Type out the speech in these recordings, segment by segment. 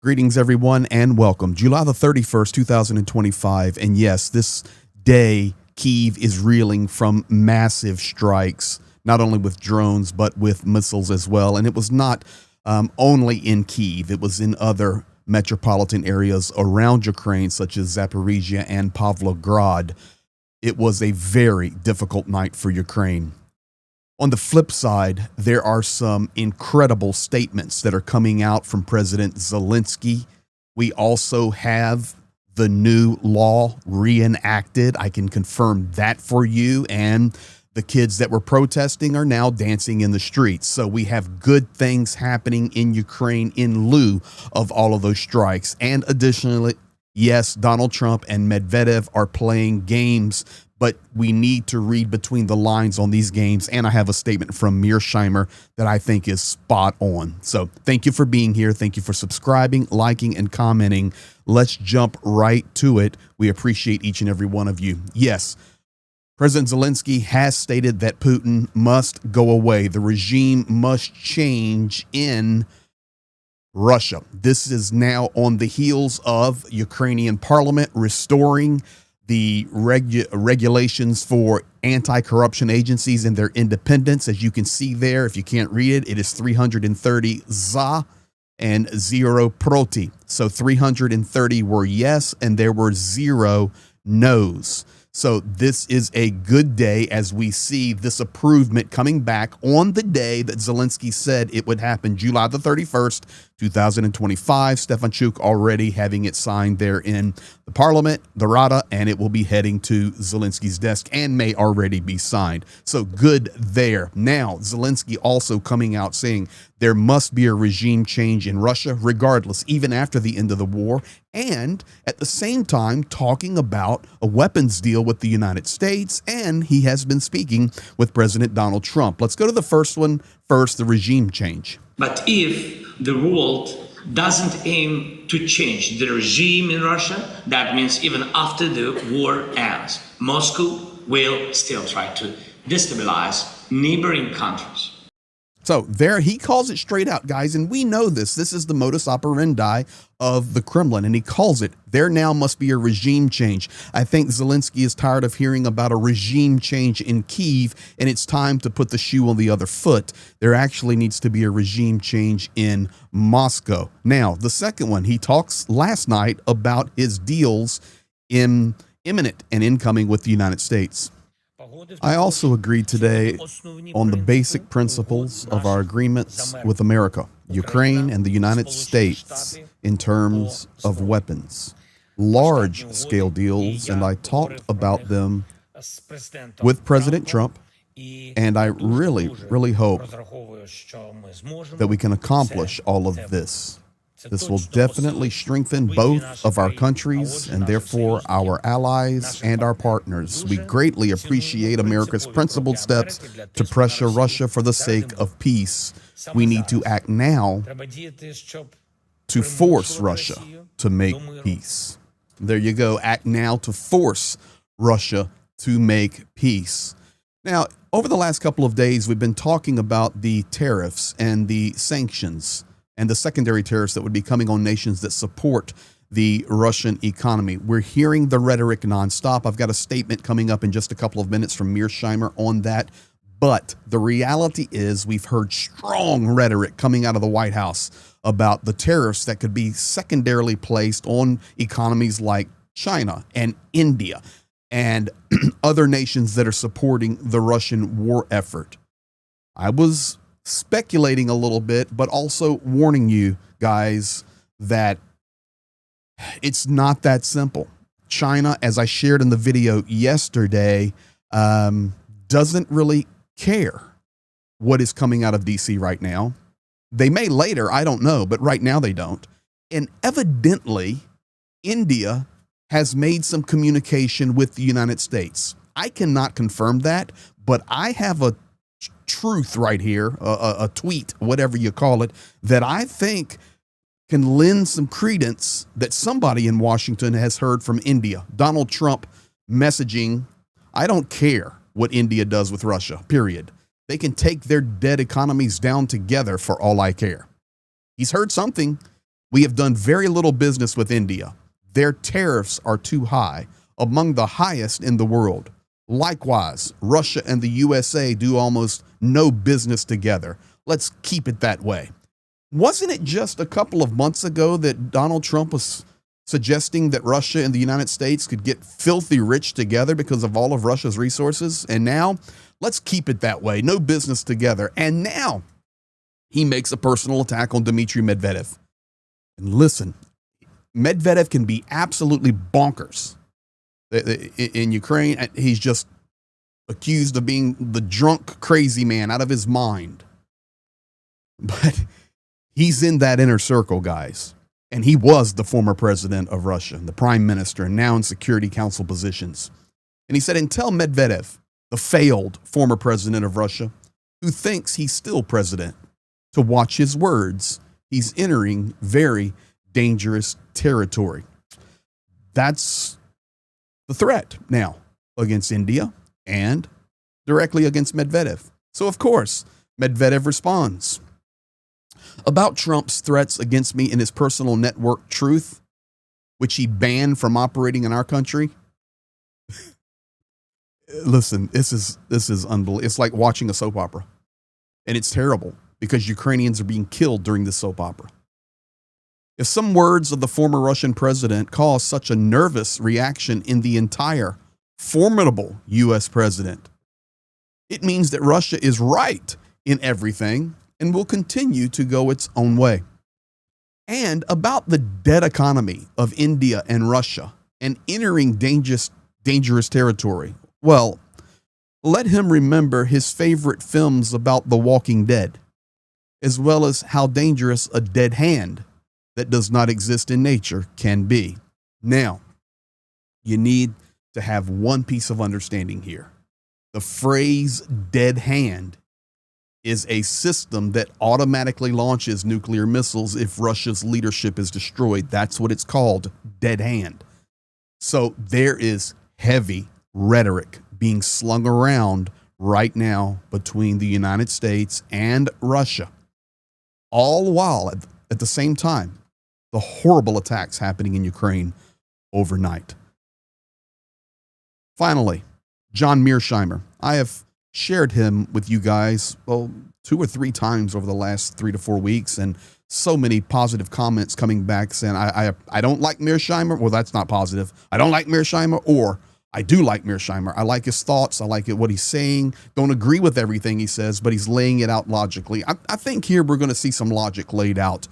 Greetings, everyone, and welcome. July the 31st, 2025. And yes, this day, Kyiv is reeling from massive strikes, not only with drones, but with missiles as well. And it was not only in Kyiv. It was in other metropolitan areas around Ukraine, such as Zaporizhia and Pavlograd. It was a very difficult night for Ukraine. On the flip side, there are some incredible statements that are coming out from President Zelenskyy. We also have the new law reenacted. I can confirm that for you. And the kids that were protesting are now dancing in the streets. So we have good things happening in Ukraine in lieu of all of those strikes. And additionally, yes, Donald Trump and Medvedev are playing games, but we need to read between the lines on these games. And I have a statement from Mirshimer that I think is spot on. So thank you for being here. Thank you for subscribing, liking, and commenting. Let's jump right to it. We appreciate each and every one of you. Yes, President Zelenskyy has stated that Putin must go away. The regime must change in Russia. This is now on the heels of Ukrainian parliament restoring the regulations for anti-corruption agencies and their independence. As you can see there, if you can't read it, it is 330 za and 0 proti. So 330 were yes, and there were 0 no's. So this is a good day as we see this approval coming back on the day that Zelenskyy said it would happen, July the 31st, 2025. Stefanchuk already having it signed there in the parliament, the Rada, and it will be heading to Zelenskyy's desk and may already be signed. So good there. Now, Zelenskyy also coming out saying there must be a regime change in Russia, regardless, even after the end of the war, and at the same time talking about a weapons deal with the United States, and he has been speaking with President Donald Trump. Let's go to the first one first, the regime change. But if the world doesn't aim to change the regime in Russia, that means even after the war ends, Moscow will still try to destabilize neighboring countries. So there he calls it straight out, guys, and we know this. This is the modus operandi of the Kremlin, and he calls it, there now must be a regime change. I think Zelenskyy is tired of hearing about a regime change in Kyiv, and it's time to put the shoe on the other foot. There actually needs to be a regime change in Moscow. Now, the second one, he talks last night about his deals imminent and incoming with the United States. I also agreed today on the basic principles of our agreements with America, Ukraine, and the United States in terms of weapons, large-scale deals, and I talked about them with President Trump, and I really hope that we can accomplish all of this. This will definitely strengthen both of our countries and therefore our allies and our partners. We greatly appreciate America's principled steps to pressure Russia for the sake of peace. We need to act now to force Russia to make peace. There you go. Act now to force Russia to make peace. Now, over the last couple of days, we've been talking about the tariffs and the sanctions and the secondary tariffs that would be coming on nations that support the Russian economy. We're hearing the rhetoric nonstop. I've got a statement coming up in just a couple of minutes from Mirshimer on that. But the reality is we've heard strong rhetoric coming out of the White House about the tariffs that could be secondarily placed on economies like China and India and other nations that are supporting the Russian war effort. I was speculating a little bit, but also warning you guys that it's not that simple. China, as I shared in the video yesterday, doesn't really care what is coming out of DC right now. They may later, I don't know, but right now they don't. And evidently, India has made some communication with the United States. I cannot confirm that, but I have a truth right here, a tweet, whatever you call it, that I think can lend some credence that somebody in Washington has heard from India. Donald Trump messaging, I don't care what India does with Russia, period. They can take their dead economies down together for all I care. He's heard something. We have done very little business with India. Their tariffs are too high, among the highest in the world. Likewise, Russia and the USA do almost no business together. Let's keep it that way. Wasn't it just a couple of months ago that Donald Trump was suggesting that Russia and the United States could get filthy rich together because of all of Russia's resources? And now, let's keep it that way. No business together. And now, he makes a personal attack on Dmitry Medvedev. And listen, Medvedev can be absolutely bonkers. In Ukraine, he's just accused of being the drunk, crazy man out of his mind. But he's in that inner circle, guys. And he was the former president of Russia, the prime minister, and now in Security Council positions. And he said, and tell Medvedev, the failed former president of Russia, who thinks he's still president, to watch his words. He's entering very dangerous territory. That's the threat now against India and directly against Medvedev. So, of course, Medvedev responds. About Trump's threats against me in his personal network Truth, which he banned from operating in our country. Listen, this is unbelievable. It's like watching a soap opera. And it's terrible because Ukrainians are being killed during this soap opera. If some words of the former Russian president cause such a nervous reaction in the entire formidable U.S. president, it means that Russia is right in everything and will continue to go its own way. And about the dead economy of India and Russia and entering dangerous territory, well, let him remember his favorite films about The Walking Dead, as well as how dangerous a dead hand that does not exist in nature can be. Now, you need to have one piece of understanding here. The phrase dead hand is a system that automatically launches nuclear missiles if Russia's leadership is destroyed. That's what it's called, dead hand. So there is heavy rhetoric being slung around right now between the United States and Russia, all while at the same time, the horrible attacks happening in Ukraine overnight. Finally, John Mirshimer. I have shared him with you guys, 2 or 3 times over the last 3 to 4 weeks, and so many positive comments coming back saying, I don't like Mirshimer. Well, that's not positive. I don't like Mirshimer, or I do like Mirshimer. I like his thoughts. I like what he's saying. Don't agree with everything he says, but he's laying it out logically. I think here we're going to see some logic laid out.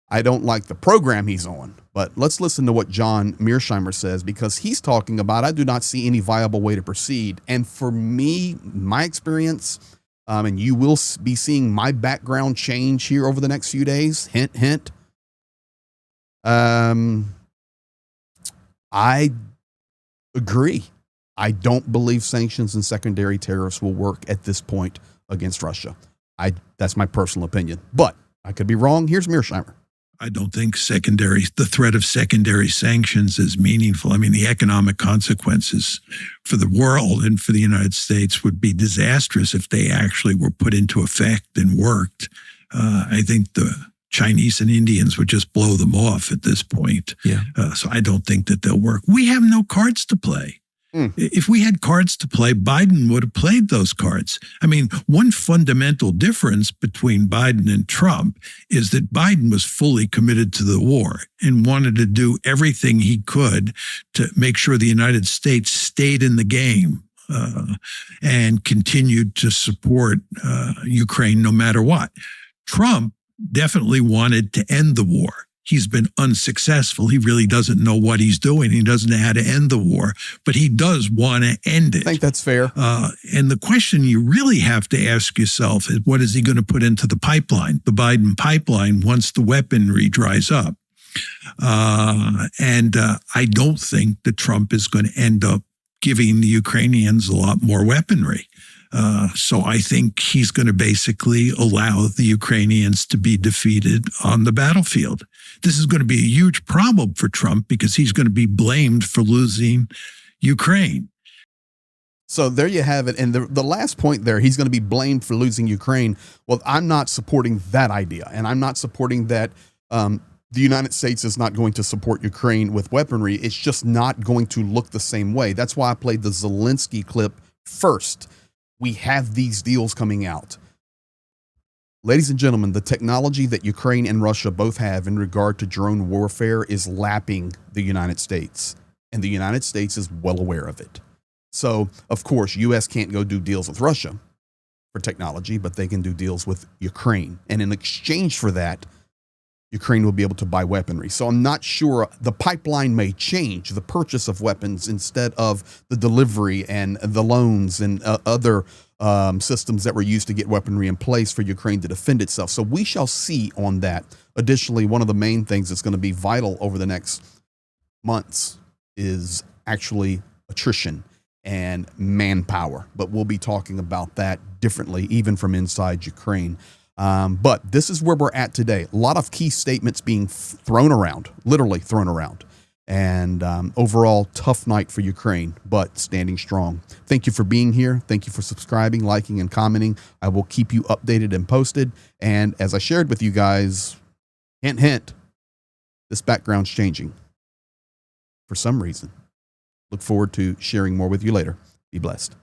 I don't like the program he's on, but let's listen to what John Mirshimer says, because he's talking about, I do not see any viable way to proceed. And for me, my experience, and you will be seeing my background change here over the next few days. Hint, hint. I agree. I don't believe sanctions and secondary tariffs will work at this point against Russia. That's my personal opinion, but I could be wrong. Here's Mirshimer. I don't think the threat of secondary sanctions is meaningful. I mean, the economic consequences for the world and for the United States would be disastrous if they actually were put into effect and worked. I think the Chinese and Indians would just blow them off at this point. Yeah. So I don't think that they'll work. We have no cards to play. If we had cards to play, Biden would have played those cards. I mean, one fundamental difference between Biden and Trump is that Biden was fully committed to the war and wanted to do everything he could to make sure the United States stayed in the game and continued to support Ukraine no matter what. Trump definitely wanted to end the war. He's been unsuccessful. He really doesn't know what he's doing. He doesn't know how to end the war, but he does want to end it. I think that's fair. And the question you really have to ask yourself is, what is he going to put into the pipeline, the Biden pipeline, once the weaponry dries up? And I don't think that Trump is going to end up giving the Ukrainians a lot more weaponry. So I think he's going to basically allow the Ukrainians to be defeated on the battlefield. This is going to be a huge problem for Trump because he's going to be blamed for losing Ukraine. So there you have it. And the last point there, he's going to be blamed for losing Ukraine. Well, I'm not supporting that idea. And I'm not supporting that The United States is not going to support Ukraine with weaponry. It's just not going to look the same way. That's why I played the Zelenskyy clip first. We have these deals coming out. Ladies and gentlemen, the technology that Ukraine and Russia both have in regard to drone warfare is lapping the United States, and the United States is well aware of it. So, of course, U.S. can't go do deals with Russia for technology, but they can do deals with Ukraine. And in exchange for that, Ukraine will be able to buy weaponry. So I'm not sure. The pipeline may change, the purchase of weapons instead of the delivery and the loans and other systems that were used to get weaponry in place for Ukraine to defend itself. So we shall see on that. Additionally, one of the main things that's going to be vital over the next months is actually attrition and manpower. But we'll be talking about that differently, even from inside Ukraine. But this is where we're at today. A lot of key statements being thrown around, literally thrown around. And overall, tough night for Ukraine, but standing strong. Thank you for being here. Thank you for subscribing, liking, and commenting. I will keep you updated and posted. And as I shared with you guys, hint, hint, this background's changing for some reason. Look forward to sharing more with you later. Be blessed.